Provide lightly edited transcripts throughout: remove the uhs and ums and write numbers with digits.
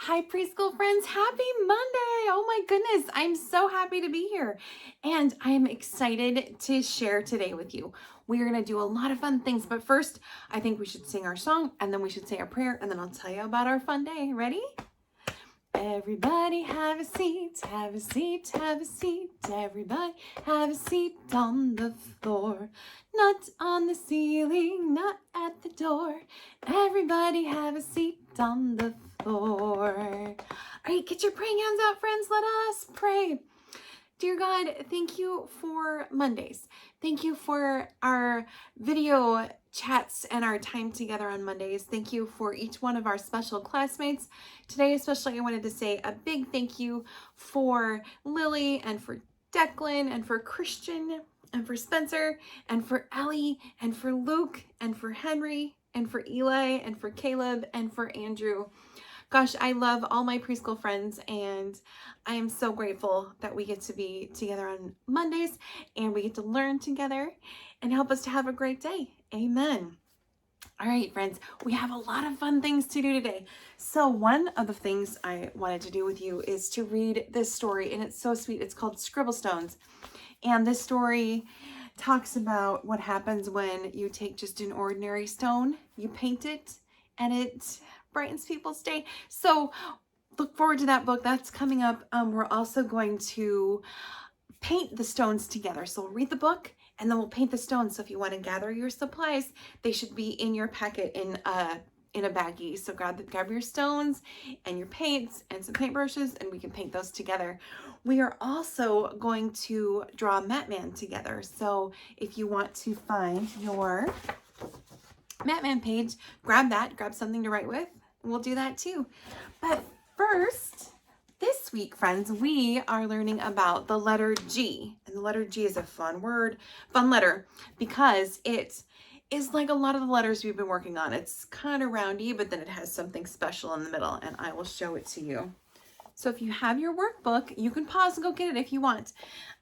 Hi, preschool friends. Happy Monday. Oh my goodness. I'm so happy to be here. And I am excited to share today with you. We are going to do a lot of fun things. But first, I think we should sing our song and then we should say our prayer. And then I'll tell you about our fun day. Ready? Everybody have a seat, have a seat, have a seat. Everybody have a seat on the floor. Not on the ceiling, not at the door. Everybody have a seat on the floor. All right, get your praying hands out, friends. Let us pray. Dear God, thank you for Mondays. Thank you for our video chats and our time together on Mondays. Thank you for each one of our special classmates. Today, especially, I wanted to say a big thank you for Lily and for Declan and for Christian and for Spencer and for Ellie and for Luke and for Henry and for Eli and for Caleb and for Andrew. Gosh, I love all my preschool friends, and I am so grateful that we get to be together on Mondays and we get to learn together and help us to have a great day. Amen. All right, friends, we have a lot of fun things to do today. So one of the things I wanted to do with you is to read this story, and it's so sweet. It's called Scribblestones. And this story talks about what happens when you take just an ordinary stone, you paint it, and it brightens people's day. So look forward to that book. That's coming up. We're also going to paint the stones together. So we'll read the book and then we'll paint the stones. So if you want to gather your supplies, they should be in your packet in a baggie. So grab your stones and your paints and some paintbrushes, and we can paint those together. We are also going to draw Matman together. So if you want to find your Matman page, grab something to write with, and we'll do that too. But first, this week, friends, we are learning about the letter G. And the letter G is a fun word, fun letter, because it is like a lot of the letters we've been working on. It's kind of roundy, but then it has something special in the middle, and I will show it to you. So if you have your workbook, you can pause and go get it if you want.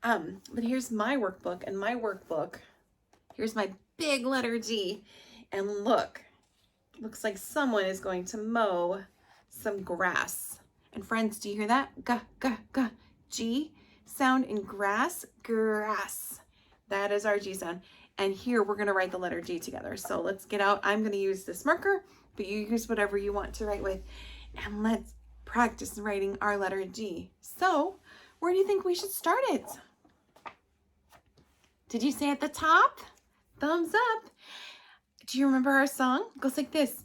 But here's my workbook, and my workbook, here's my big letter G. And look, looks like someone is going to mow some grass. And friends, do you hear that? G, G, G. G sound in grass, grass. That is our G sound. And here we're going to write the letter G together. So let's get out. I'm going to use this marker, but you use whatever you want to write with. And let's practice writing our letter G. So where do you think we should start it? Did you say at the top? Thumbs up. Do you remember our song? It goes like this.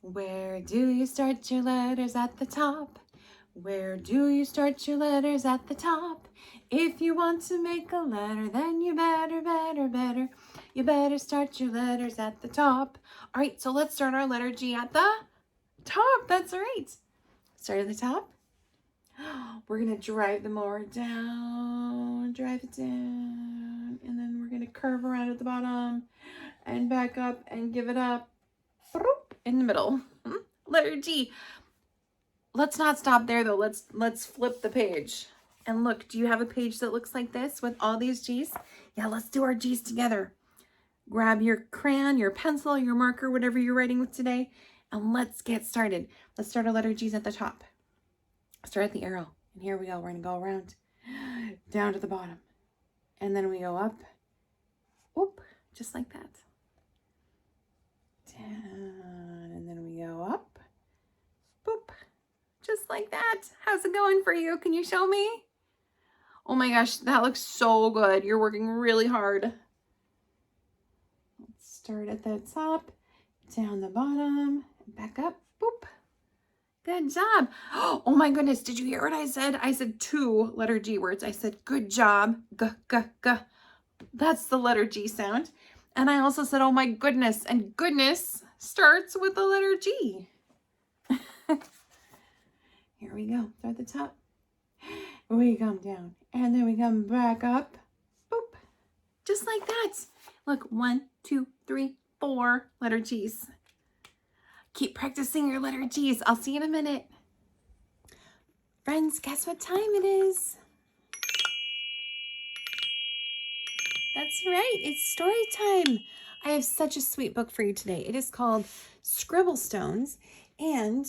Where do you start your letters? At the top? Where do you start your letters? At the top. If you want to make a letter, then you better. You better start your letters at the top. All right, so let's start our letter G at the top. That's right. Start at the top. We're going to drive the mower down, drive it down, and then we're going to curve around at the bottom and back up and give it up in the middle. Letter G. Let's not stop there though. Let's flip the page. And look, do you have a page that looks like this with all these G's? Yeah, let's do our G's together. Grab your crayon, your pencil, your marker, whatever you're writing with today, and let's get started. Let's start our letter G's at the top. Start at the arrow. And here we go. We're going to go around down to the bottom. And then we go up. Whoop, just like that. Down, and then we go up. Boop, just like that. How's it going for you? Can you show me? Oh my gosh, that looks so good. You're working really hard. Let's start at the top, down the bottom, back up. Boop. Good job. Oh my goodness, did you hear what I said? I said 2 letter G words. I said good job. G, G, G. That's the letter G sound. And I also said, oh my goodness, and goodness starts with the letter G. Here we go, start at the top. We come down, and then we come back up. Boop, just like that. Look, 1, 2, 3, 4 letter G's. Keep practicing your letter G's. I'll see you in a minute. Friends, guess what time it is? That's right, it's story time. I have such a sweet book for you today. It is called Scribblestones, and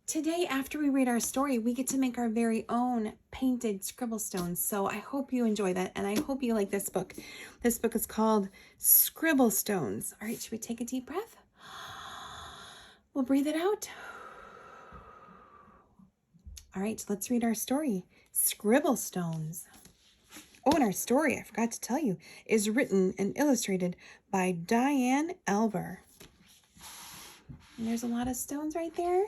Today, after we read our story, we get to make our very own painted scribble stones. So I hope you enjoy that, and I hope you like this book. This book is called Scribble Stones. All right, should we take a deep breath? We'll breathe it out. All right, let's read our story, Scribble Stones. Oh, and our story, I forgot to tell you, is written and illustrated by Diane Elber. And there's a lot of stones right there.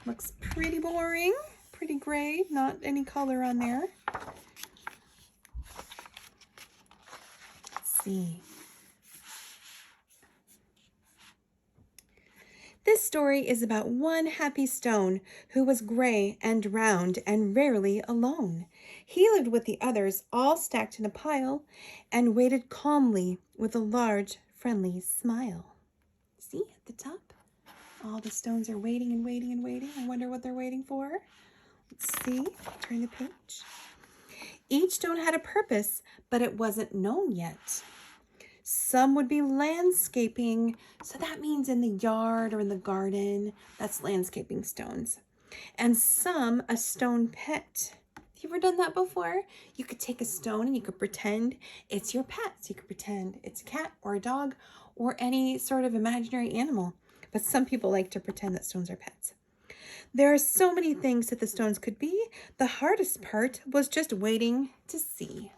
Looks pretty boring, pretty gray, not any color on there. Let's see. This story is about one happy stone who was gray and round and rarely alone. He lived with the others, all stacked in a pile, and waited calmly with a large, friendly smile. See, at the top? All the stones are waiting and waiting and waiting. I wonder what they're waiting for. Let's see. Turn the page. Each stone had a purpose, but it wasn't known yet. Some would be landscaping, so that means in the yard or in the garden. That's landscaping stones. And some a stone pet. Have you ever done that before? You could take a stone and you could pretend it's your pet. So you could pretend it's a cat or a dog or any sort of imaginary animal. But some people like to pretend that stones are pets. There are so many things that the stones could be. The hardest part was just waiting to see.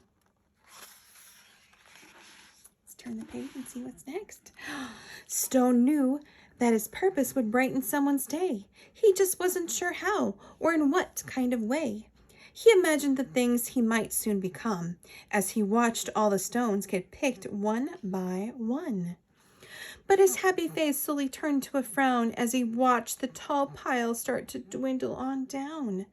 Let's turn the page and see what's next. Stone knew that his purpose would brighten someone's day. He just wasn't sure how or in what kind of way. He imagined the things he might soon become as he watched all the stones get picked one by one. But his happy face slowly turned to a frown as he watched the tall pile start to dwindle on down.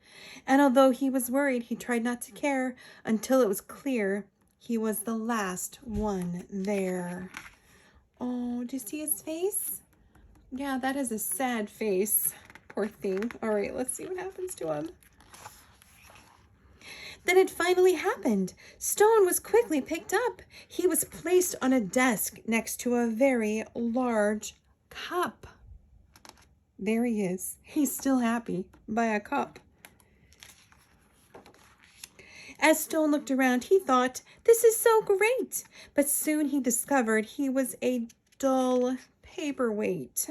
And although he was worried, he tried not to care until it was clear he was the last one there. Oh, do you see his face? Yeah, that is a sad face. Poor thing. All right, let's see what happens to him. Then it finally happened. Stone was quickly picked up. He was placed on a desk next to a very large cup. There he is. He's still happy by a cup. As Stone looked around, he thought, "This is so great." But soon he discovered he was a dull paperweight.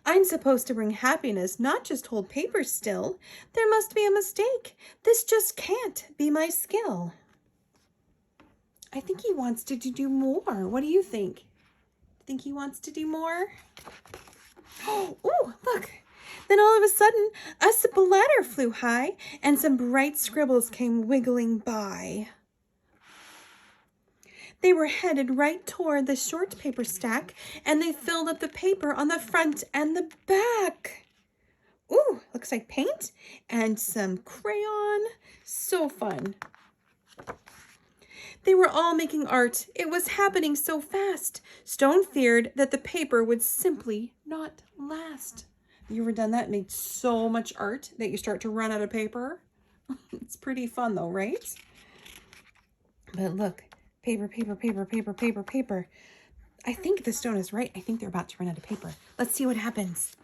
"I'm supposed to bring happiness, not just hold paper still. There must be a mistake. This just can't be my skill." I think he wants to do more. What do you think? Think he wants to do more? Oh, look. Then all of a sudden, a splatter flew high and some bright scribbles came wiggling by. They were headed right toward the short paper stack, and they filled up the paper on the front and the back. Ooh, looks like paint and some crayon. So fun. They were all making art. It was happening so fast. Stone feared that the paper would simply not last. Have you ever done that? Made so much art that you start to run out of paper? It's pretty fun though, right? But look. Paper, paper, paper, paper, paper, paper. I think the stone is right. I think they're about to run out of paper. Let's see what happens.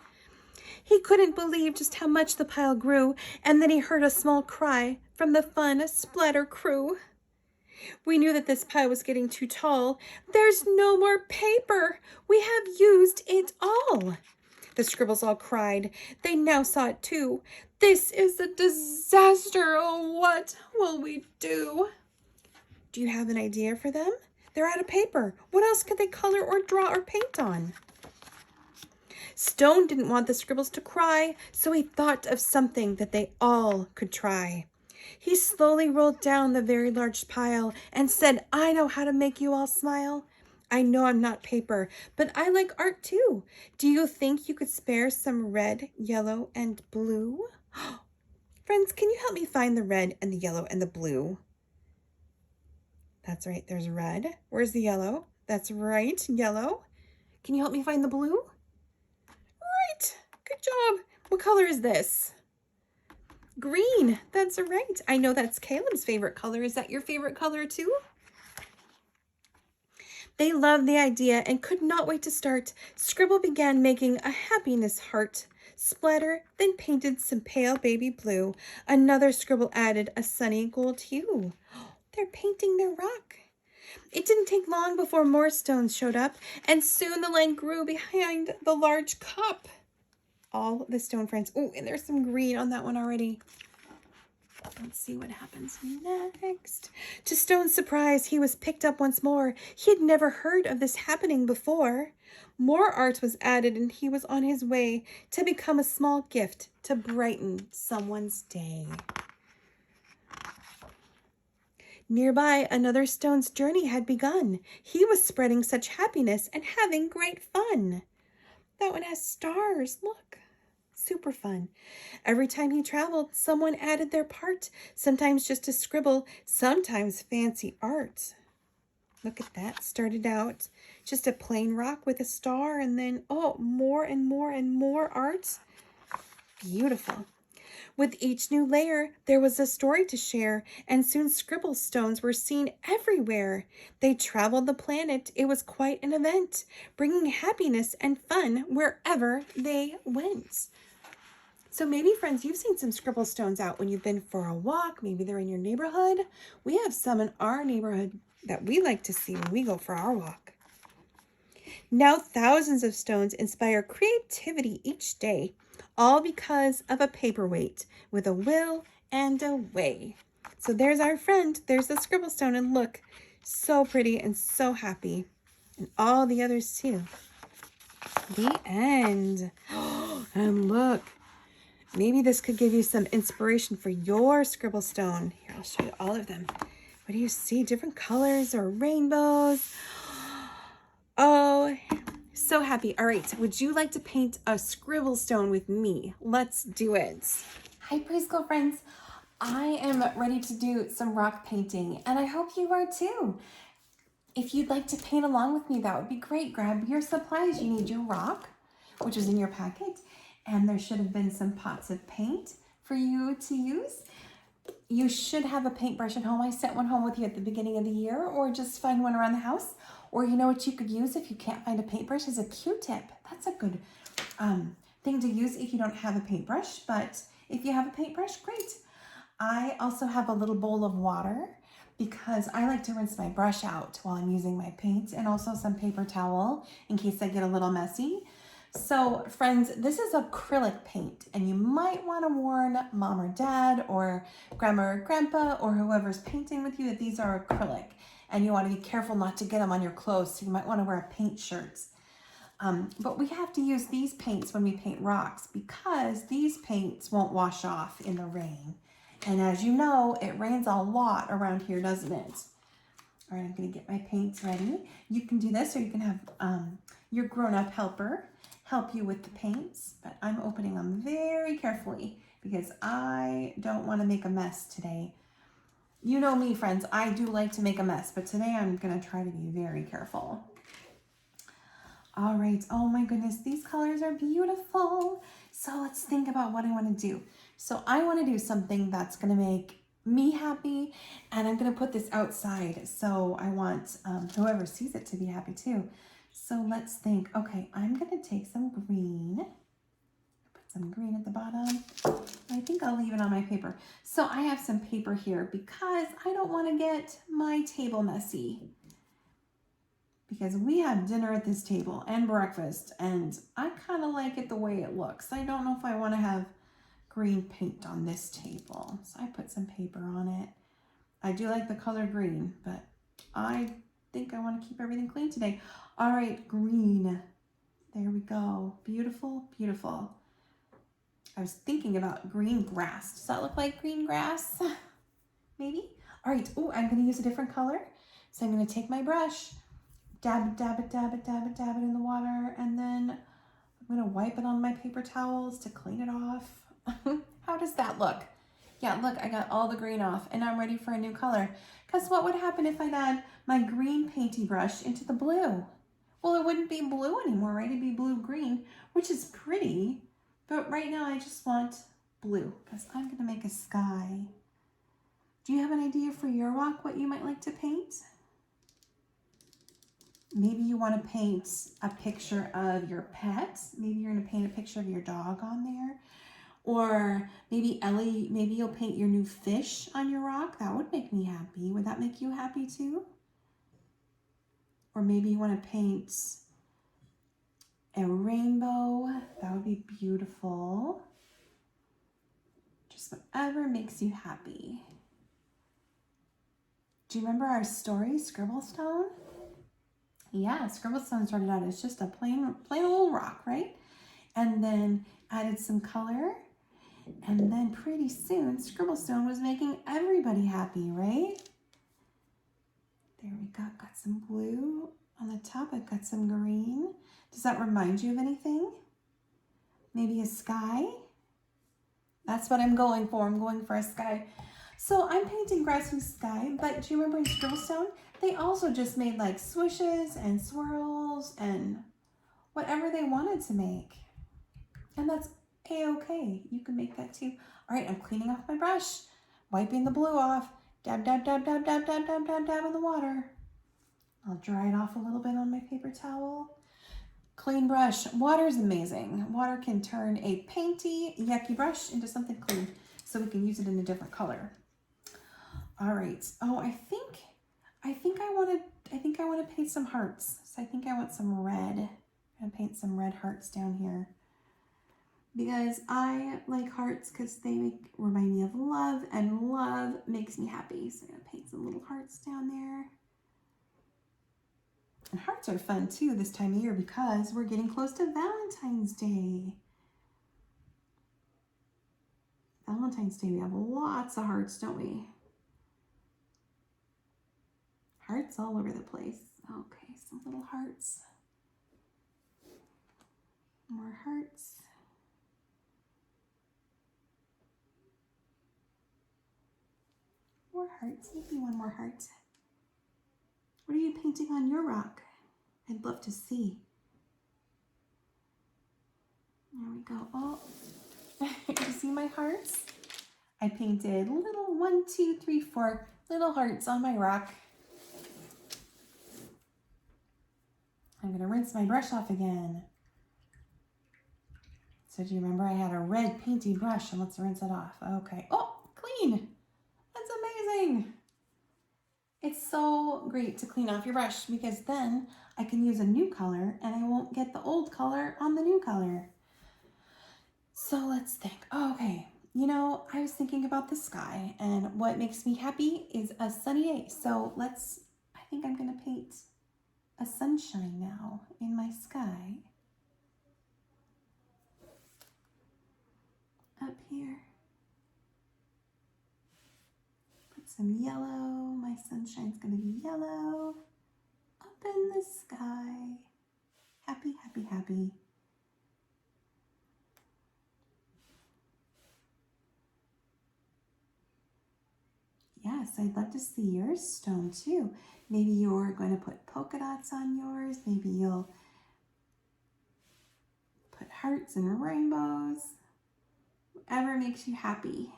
He couldn't believe just how much the pile grew, and then he heard a small cry from the fun splatter crew. "We knew that this pile was getting too tall. There's no more paper. We have used it all." The scribbles all cried. They now saw it too. "This is a disaster. Oh, what will we do?" Do you have an idea for them? They're out of paper. What else could they color or draw or paint on? Stone didn't want the scribbles to cry, so he thought of something that they all could try. He slowly rolled down the very large pile and said, "I know how to make you all smile. I know I'm not paper, but I like art too. Do you think you could spare some red, yellow, and blue?" Friends, can you help me find the red and the yellow and the blue? That's right, there's red. Where's the yellow? That's right, yellow. Can you help me find the blue? Right, good job. What color is this? Green, that's right. I know that's Caleb's favorite color. Is that your favorite color too? They loved the idea and could not wait to start. Scribble began making a happiness heart. splatter, then painted some pale baby blue. Another scribble added a sunny gold hue. They're painting their rock. It didn't take long before more stones showed up, and soon the line grew behind the large cup. All the stone friends. Oh, and there's some green on that one already. Let's see what happens next. To Stone's surprise, he was picked up once more. He had never heard of this happening before. More art was added, and he was on his way to become a small gift to brighten someone's day. Nearby, another stone's journey had begun. He was spreading such happiness and having great fun. That one has stars. Look. Super fun. Every time he traveled, someone added their part, sometimes just a scribble, sometimes fancy art. Look at that. Started out just a plain rock with a star, and then, oh, more and more and more art. Beautiful. With each new layer, there was a story to share, and soon scribble stones were seen everywhere. They traveled the planet. It was quite an event, bringing happiness and fun wherever they went. So maybe, friends, you've seen some scribble stones out when you've been for a walk. Maybe they're in your neighborhood. We have some in our neighborhood that we like to see when we go for our walk. Now thousands of stones inspire creativity each day, all because of a paperweight with a will and a way. So there's our friend. There's the scribble stone, and look, so pretty and so happy. And all the others too. The end. And look. Maybe this could give you some inspiration for your scribble stone. Here, I'll show you all of them. What do you see? Different colors or rainbows? Oh, so happy. All right, would you like to paint a scribble stone with me? Let's do it. Hi, preschool friends. I am ready to do some rock painting, and I hope you are too. If you'd like to paint along with me, that would be great. Grab your supplies. You need your rock, which is in your packet. And there should have been some pots of paint for you to use. You should have a paintbrush at home. I sent one home with you at the beginning of the year, or just find one around the house. Or you know what you could use if you can't find a paintbrush is a Q-tip. That's a good thing to use if you don't have a paintbrush, but if you have a paintbrush, great. I also have a little bowl of water because I like to rinse my brush out while I'm using my paint, and also some paper towel in case I get a little messy. So friends, this is acrylic paint, and you might want to warn mom or dad or grandma or grandpa or whoever's painting with you that these are acrylic, and you want to be careful not to get them on your clothes. So you might want to wear paint shirts. But we have to use these paints when we paint rocks because these paints won't wash off in the rain. And as you know, it rains a lot around here, doesn't it? All right, I'm going to get my paints ready. You can do this, or you can have your grown-up helper help you with the paints, but I'm opening them very carefully because I don't want to make a mess today. You know me, friends, I do like to make a mess, but today I'm going to try to be very careful. All right, oh my goodness, these colors are beautiful. So let's think about what I want to do. So I want to do something that's going to make me happy, and I'm going to put this outside. So I want whoever sees it to be happy too. So let's think, okay, I'm going to take some green, put some green at the bottom. I think I'll leave it on my paper. So I have some paper here because I don't want to get my table messy, because we have dinner at this table and breakfast, and I kind of like it the way it looks. I don't know if I want to have green paint on this table. So I put some paper on it. I do like the color green, but I think I want to keep everything clean today. All right, green. There we go. Beautiful, beautiful. I was thinking about green grass. Does that look like green grass? Maybe? All right. Oh, I'm going to use a different color. So I'm going to take my brush, dab it, dab it, dab it, dab it, dab it in the water, and then I'm going to wipe it on my paper towels to clean it off. How does that look? Yeah, look, I got all the green off, and I'm ready for a new color. Because what would happen if I add my green painty brush into the blue? Well, it wouldn't be blue anymore, right? It'd be blue-green, which is pretty. But right now, I just want blue, because I'm going to make a sky. Do you have an idea for your rock, what you might like to paint? Maybe you want to paint a picture of your pet. Maybe you're going to paint a picture of your dog on there. Or maybe Ellie, maybe you'll paint your new fish on your rock. That would make me happy. Would that make you happy too? Or maybe you want to paint a rainbow. That would be beautiful. Just whatever makes you happy. Do you remember our story, Scribblestone? Yeah, Scribblestone started out as just a plain old rock, right? And then added some color. And then pretty soon, Scribblestone was making everybody happy, right? There we go. Got some blue on the top. I've got some green. Does that remind you of anything? Maybe a sky? That's what I'm going for. I'm going for a sky. So I'm painting grass and sky, but do you remember in Scribblestone, they also just made like swooshes and swirls and whatever they wanted to make. And that's a-okay. You can make that too. All right, I'm cleaning off my brush, wiping the blue off. Dab, dab, dab, dab, dab, dab, dab, dab, dab in the water. I'll dry it off a little bit on my paper towel. Clean brush. Water's amazing. Water can turn a painty, yucky brush into something clean, so we can use it in a different color. All right. Oh, I think I want to paint some hearts. So I think I want some red. I'm gonna paint some red hearts down here because I like hearts because they remind me of love, and love makes me happy. So I'm gonna paint some little hearts down there. And hearts are fun too this time of year because we're getting close to Valentine's Day. Valentine's Day, we have lots of hearts, don't we? Hearts all over the place. Okay, some little hearts. More hearts. More hearts, maybe one more heart. What are you painting on your rock? I'd love to see. There we go. Oh, you see my hearts? I painted little 1, 2, 3, 4 little hearts on my rock. I'm gonna rinse my brush off again. So do you remember I had a red painty brush, and let's rinse it off. Okay. Oh, clean. That's amazing. It's so great to clean off your brush because then I can use a new color and I won't get the old color on the new color. So let's think. Oh, okay. You know, I was thinking about the sky, and what makes me happy is a sunny day. So I think I'm gonna paint a sunshine now in my sky. Up here. Put some yellow. My sunshine's gonna be yellow. Up in the sky. Happy, happy, happy. Yes, I'd love to see yours stone too. Maybe you're going to put polka dots on yours. Maybe you'll put hearts and rainbows. Whatever makes you happy.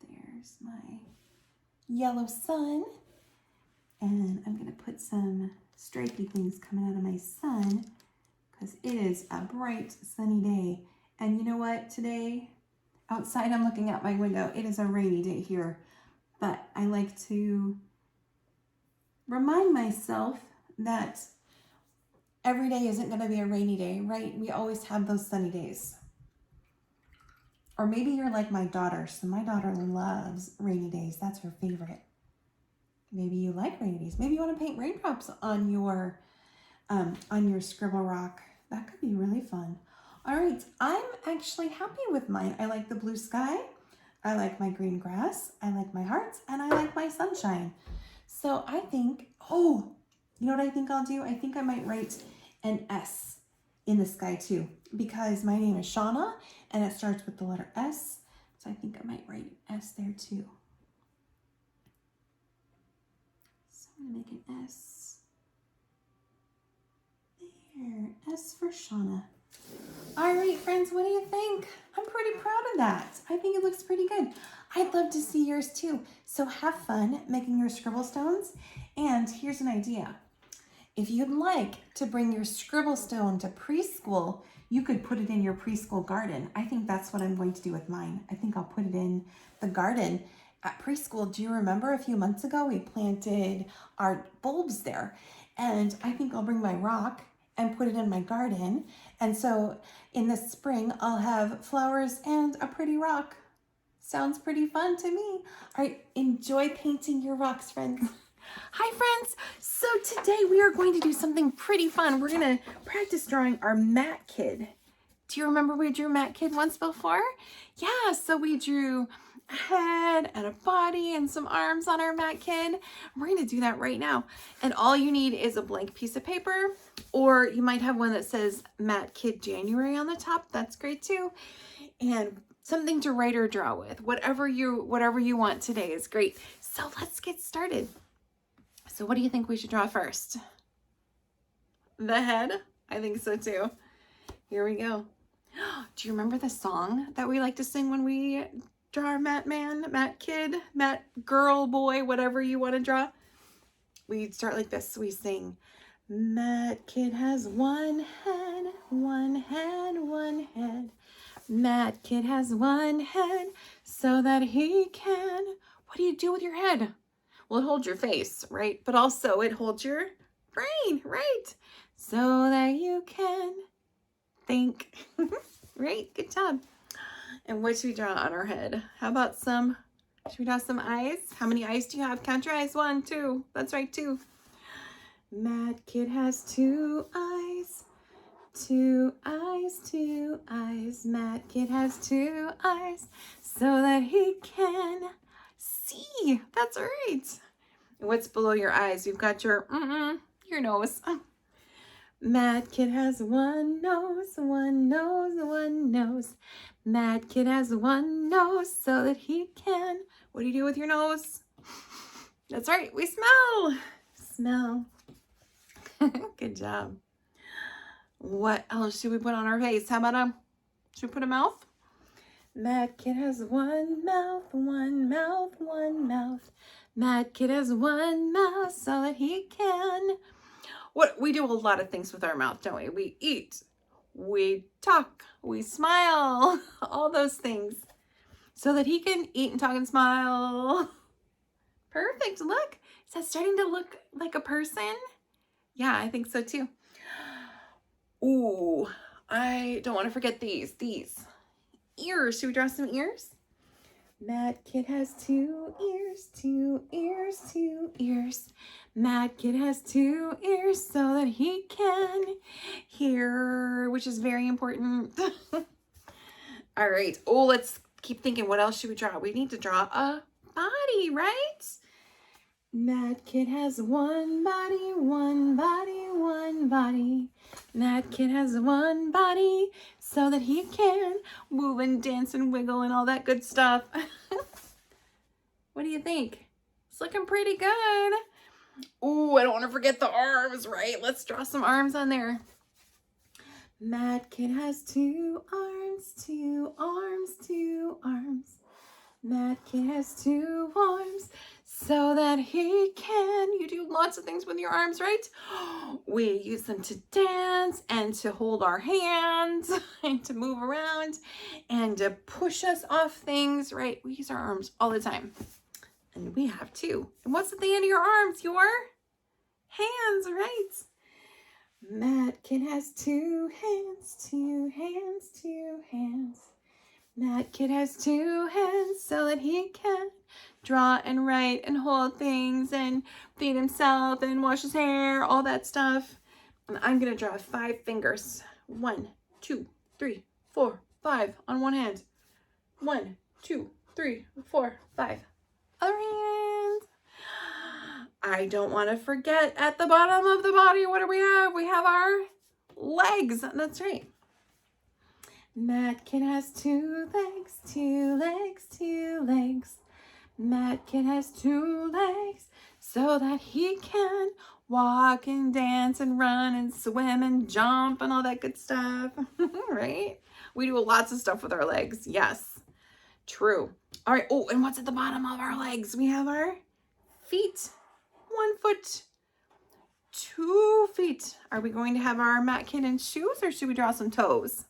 There's my yellow sun. And I'm going to put some stripey things coming out of my sun because it is a bright, sunny day. And you know what? Today, outside, I'm looking out my window. It is a rainy day here, but I like to remind myself that every day isn't going to be a rainy day, right? We always have those sunny days. Or maybe you're like my daughter. So my daughter loves rainy days. That's her favorite. Maybe you like rainy days. Maybe you want to paint raindrops on your scribble rock. That could be really fun. All right, I'm actually happy with mine. I like the blue sky, I like my green grass, I like my hearts, and I like my sunshine. So I think, oh, you know what I think I'll do? I think I might write an S in the sky too, because my name is Shauna, and it starts with the letter S. So I think I might write an S there too. So I'm gonna make an S. There, S for Shauna. All right, friends, what do you think? I'm pretty proud of that. I think it looks pretty good. I'd love to see yours too. So have fun making your scribble stones. And here's an idea. If you'd like to bring your scribble stone to preschool, you could put it in your preschool garden. I think that's what I'm going to do with mine. I think I'll put it in the garden at preschool. Do you remember a few months ago we planted our bulbs there? And I think I'll bring my rock and put it in my garden. And so in the spring, I'll have flowers and a pretty rock. Sounds pretty fun to me. All right, enjoy painting your rocks, friends. Hi, friends. So today we are going to do something pretty fun. We're going to practice drawing our Matt Kid. Do you remember we drew Matt Kid once before? Yeah, so we drew a head and a body and some arms on our Matt Kid. We're going to do that right now. And all you need is a blank piece of paper, or you might have one that says Matt Kid January on the top. That's great too. And something to write or draw with. Whatever you want today is great. So let's get started. So what do you think we should draw first? The head? I think so too. Here we go. Do you remember the song that we like to sing when we draw our Matt man, Matt kid, Matt girl, boy, whatever you want to draw? We start like this. We sing, Matt Kid has one head, one head, one head. Matt Kid has one head so that he can... What do you do with your head? Well, it holds your face, right? But also it holds your brain, right? So that you can think, right? Good job. And what should we draw on our head? How about should we draw some eyes? How many eyes do you have? Count your eyes. 1, 2. That's right, 2. Matt Kid has 2 eyes. 2 eyes, 2 eyes. Matt Kid has 2 eyes so that he can see. That's right. And what's below your eyes? You've got your nose. Matt Kid has 1 nose, 1 nose, 1 nose. Matt Kid has 1 nose so that he can... What do you do with your nose? That's right. We smell. Smell. Good job. What else should we put on our face? How about should we put a mouth? Matt Kid has 1 mouth, 1 mouth, 1 mouth. Matt Kid has 1 mouth so that he can... We do a lot of things with our mouth, don't we? We eat, we talk, we smile, all those things. So that he can eat and talk and smile. Perfect, look. Is that starting to look like a person? Yeah, I think so too. Ooh, I don't want to forget these. Ears. Should we draw some ears? Matt Kid has 2 ears, 2 ears, 2 ears. Matt Kid has 2 ears so that he can hear, which is very important. All right. Oh, let's keep thinking. What else should we draw? We need to draw a body, right? Matt Kid has 1 body, 1 body, 1 body. Matt Kid has 1 body so that he can move and dance and wiggle and all that good stuff. What do you think? It's looking pretty good. Oh, I don't want to forget the arms, right? Let's draw some arms on there. Matt Kid has 2 arms, 2 arms, 2 arms. Matt Kid has 2 arms so that he can... You do lots of things with your arms, right? We use them to dance and to hold our hands and to move around and to push us off things, right? We use our arms all the time. And we have 2. And what's at the end of your arms? Your hands, right? Matt Kid has 2 hands, 2 hands, 2 hands. Matt Kid has 2 hands so that he can draw and write and hold things and feed himself and wash his hair, all that stuff. And I'm going to draw 5 fingers. 1, 2, 3, 4, 5 on one hand. 1, 2, 3, 4, 5. Other hand. I don't want to forget at the bottom of the body, what do we have? We have our legs. That's right. Matt Kid has 2 legs, 2 legs, 2 legs. Matt Kid has 2 legs so that he can walk and dance and run and swim and jump and all that good stuff, right? We do lots of stuff with our legs. Yes, true. All right. Oh, and what's at the bottom of our legs? We have our feet. 1 foot, 2 feet. Are we going to have our mat kit in shoes, or should we draw some toes?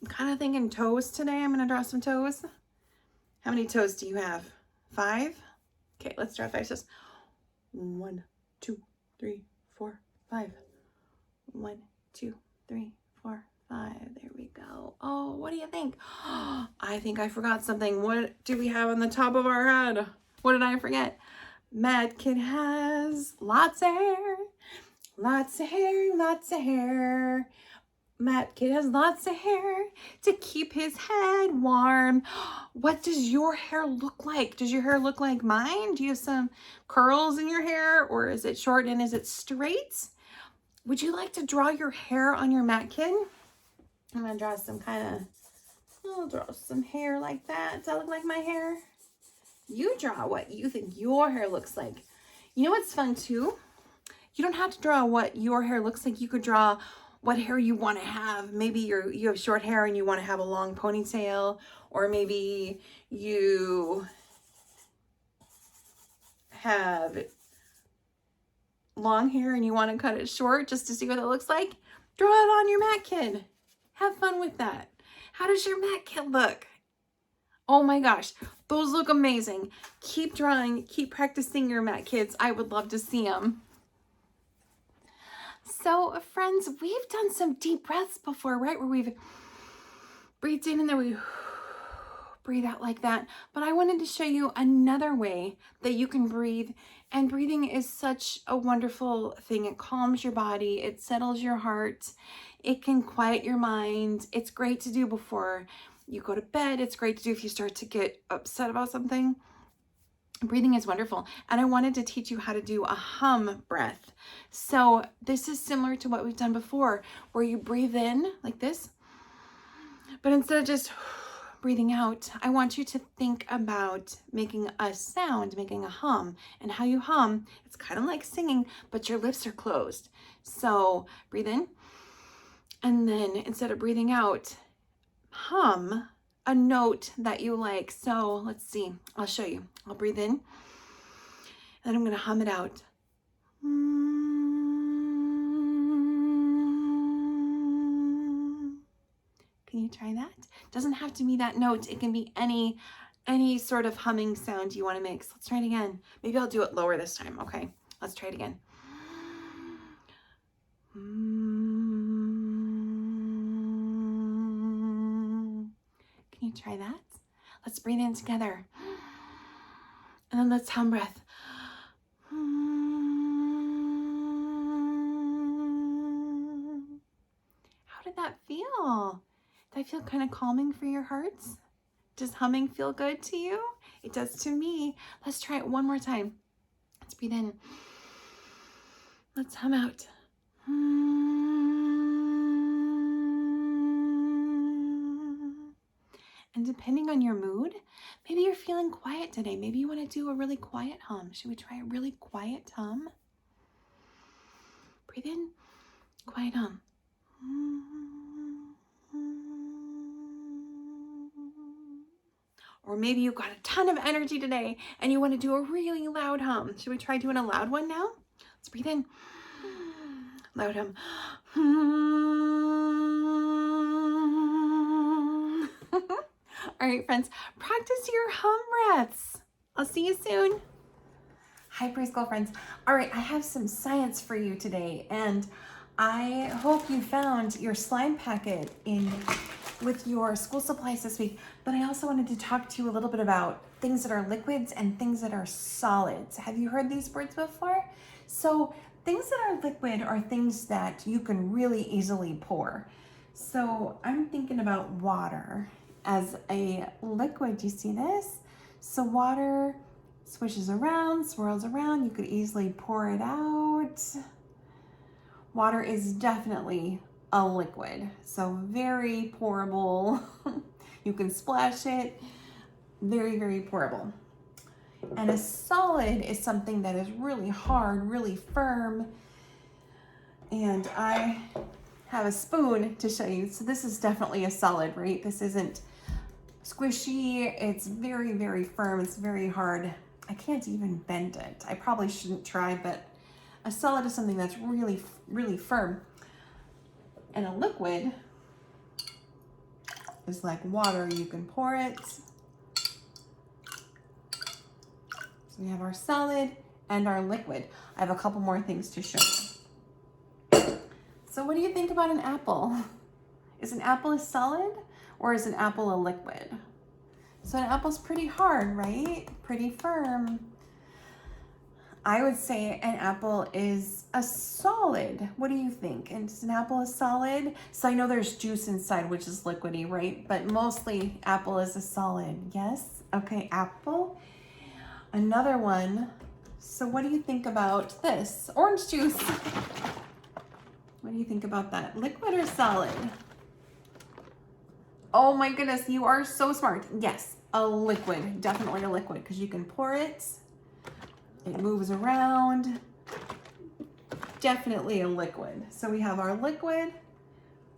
I'm kind of thinking toes today. I'm going to draw some toes. How many toes do you have? 5? Okay, let's draw 5 toes. 1, 2, 3, 4, 5. 1, 2, 3, 4, 5. There we go. Oh, what do you think? I think I forgot something. What do we have on the top of our head? What did I forget? Mat Kit has lots of hair. Lots of hair, lots of hair. Mat Kit has lots of hair to keep his head warm. What does your hair look like? Does your hair look like mine? Do you have some curls in your hair, or is it short and is it straight? Would you like to draw your hair on your mat kit? I'm gonna draw some I'll draw some hair like that. Does that look like my hair? You draw what you think your hair looks like. You know what's fun too? You don't have to draw what your hair looks like. You could draw what hair you want to have. Maybe you have short hair and you want to have a long ponytail, or maybe you have long hair and you want to cut it short just to see what it looks like. Draw it on your mat kit. Have fun with that. How does your mat kit look? Oh my gosh, those look amazing. Keep drawing, keep practicing your mat kits. I would love to see them. So friends, we've done some deep breaths before, right? Where we've breathed in and then we breathe out like that. But I wanted to show you another way that you can breathe. And breathing is such a wonderful thing. It calms your body. It settles your heart. It can quiet your mind. It's great to do before you go to bed. It's great to do if you start to get upset about something. Breathing is wonderful. And I wanted to teach you how to do a hum breath. So this is similar to what we've done before, where you breathe in like this, but instead of just breathing out, I want you to think about making a sound, making a hum. And how you hum, it's kind of like singing, but your lips are closed. So breathe in, and then instead of breathing out, hum a note that you like. So let's see, I'll show you. I'll breathe in, and then I'm gonna hum it out. Can you try that? Doesn't have to be that note. It can be any sort of humming sound you want to make. So let's try it again. Maybe I'll do it lower this time. Okay, let's try it again. Can you try that? Let's breathe in together. And then let's hum breath. How did that feel? Did I feel kind of calming for your hearts? Does humming feel good to you? It does to me. Let's try it one more time. Let's breathe in. Let's hum out. And depending on your mood, maybe you're feeling quiet today. Maybe you want to do a really quiet hum. Should we try a really quiet hum? Breathe in, quiet hum. Or maybe you've got a ton of energy today and you want to do a really loud hum. Should we try doing a loud one now? Let's breathe in. Loud hum. All right, friends, practice your hum breaths. I'll see you soon. Hi, preschool friends. All right, I have some science for you today, and I hope you found your slime packet with your school supplies this week, but I also wanted to talk to you a little bit about things that are liquids and things that are solids. Have you heard these words before? So things that are liquid are things that you can really easily pour. So I'm thinking about water as a liquid. Do you see this? So water swishes around, swirls around. You could easily pour it out. Water is definitely a liquid, so very pourable. You can splash it, very, very pourable. And a solid is something that is really hard, really firm. And I have a spoon to show you. So this is definitely a solid, right? This isn't squishy. It's very, very firm. It's very hard. I can't even bend it. I probably shouldn't try, but a solid is something that's really, really firm. And a liquid is like water. You can pour it. So we have our solid and our liquid. I have a couple more things to show you. So what do you think about an apple? Is an apple a solid or is an apple a liquid? So an apple's pretty hard, right? Pretty firm. I would say an apple is a solid. What do you think? And is an apple a solid? So I know there's juice inside, which is liquidy, right? But mostly apple is a solid. Yes? Okay, apple. Another one. So what do you think about this? Orange juice. What do you think about that? Liquid or solid? Oh my goodness, you are so smart. Yes, a liquid. Definitely a liquid because you can pour it. It moves around. Definitely a liquid. So we have our liquid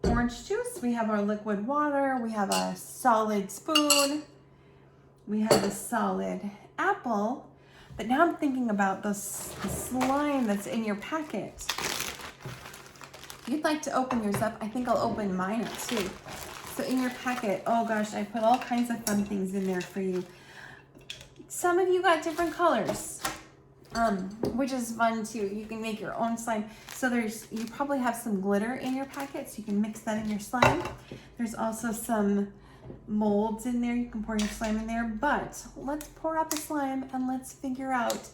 orange juice. We have our liquid water. We have a solid spoon. We have a solid apple. But now I'm thinking about the slime that's in your packet. If you'd like to open yours up, I think I'll open mine up too. So in your packet, oh gosh, I put all kinds of fun things in there for you. Some of you got different colors, which is fun too. You can make your own slime. So you probably have some glitter in your packet, so you can mix that in your slime. There's also some molds in there. You can pour your slime in there, but let's pour out the slime and let's figure out,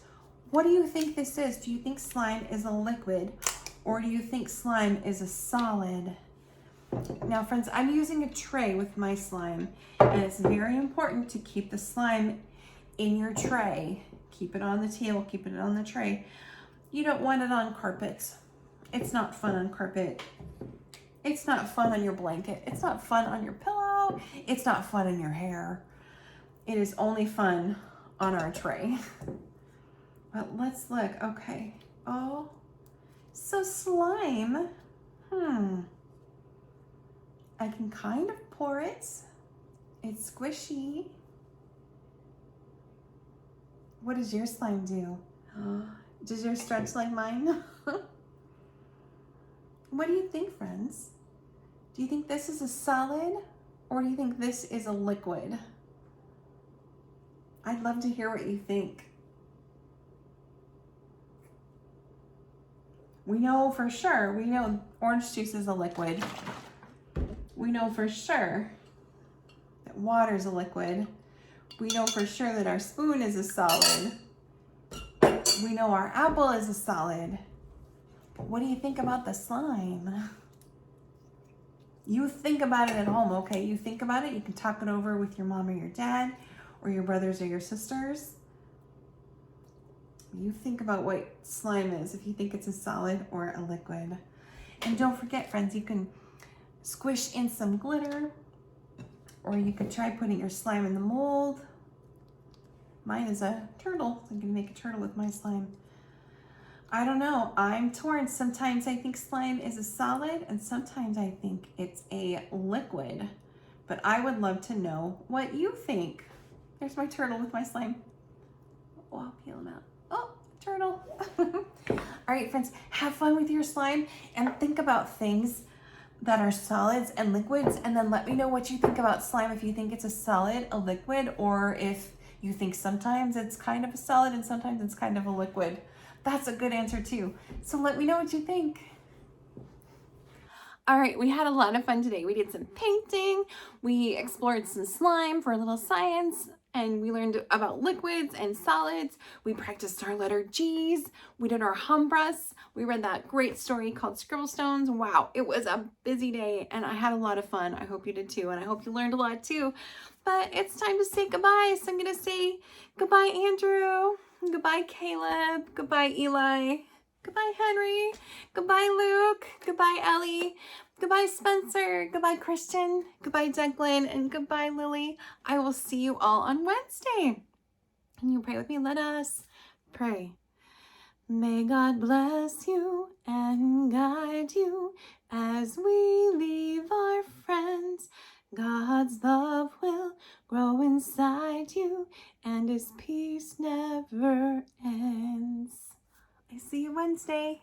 what do you think this is? Do you think slime is a liquid or do you think slime is a solid? Now friends, I'm using a tray with my slime and it's very important to keep the slime in your tray. Keep it on the table, keep it on the tray. You don't want it on carpet. It's not fun on carpet. It's not fun on your blanket. It's not fun on your pillow. It's not fun in your hair. It is only fun on our tray. But let's look. Okay. Oh, so slime. I can kind of pour it. It's squishy. What does your slime do? Does yours stretch like mine? What do you think, friends? Do you think this is a solid or do you think this is a liquid? I'd love to hear what you think. We know for sure, we know orange juice is a liquid. We know for sure that water is a liquid. We know for sure that our spoon is a solid. We know our apple is a solid. What do you think about the slime? You think about it at home, okay? You think about it. You can talk it over with your mom or your dad or your brothers or your sisters. You think about what slime is, if you think it's a solid or a liquid. And don't forget, friends, you can squish in some glitter or you could try putting your slime in the mold. Mine is a turtle. I'm gonna make a turtle with my slime. I don't know, I'm torn. Sometimes I think slime is a solid and sometimes I think it's a liquid. But I would love to know what you think. There's my turtle with my slime. Oh, I'll peel him out. Oh, turtle. All right, friends, have fun with your slime and think about things that are solids and liquids, and then let me know what you think about slime, if you think it's a solid, a liquid, or if you think sometimes it's kind of a solid and sometimes it's kind of a liquid. That's a good answer too. So let me know what you think. All right, we had a lot of fun today. We did some painting, we explored some slime for a little science, and we learned about liquids and solids. We practiced our letter G's. We did our humbras. We read that great story called Scribblestones. Wow, it was a busy day and I had a lot of fun. I hope you did too, and I hope you learned a lot too. But it's time to say goodbye. So I'm gonna say goodbye, Andrew. Goodbye, Caleb. Goodbye, Eli. Goodbye, Henry. Goodbye, Luke. Goodbye, Ellie. Goodbye, Spencer. Goodbye, Christian. Goodbye, Declan. And goodbye, Lily. I will see you all on Wednesday. Can you pray with me? Let us pray. May God bless you and guide you As we leave our friends, God's love will grow inside you, and His peace never ends. I see you Wednesday.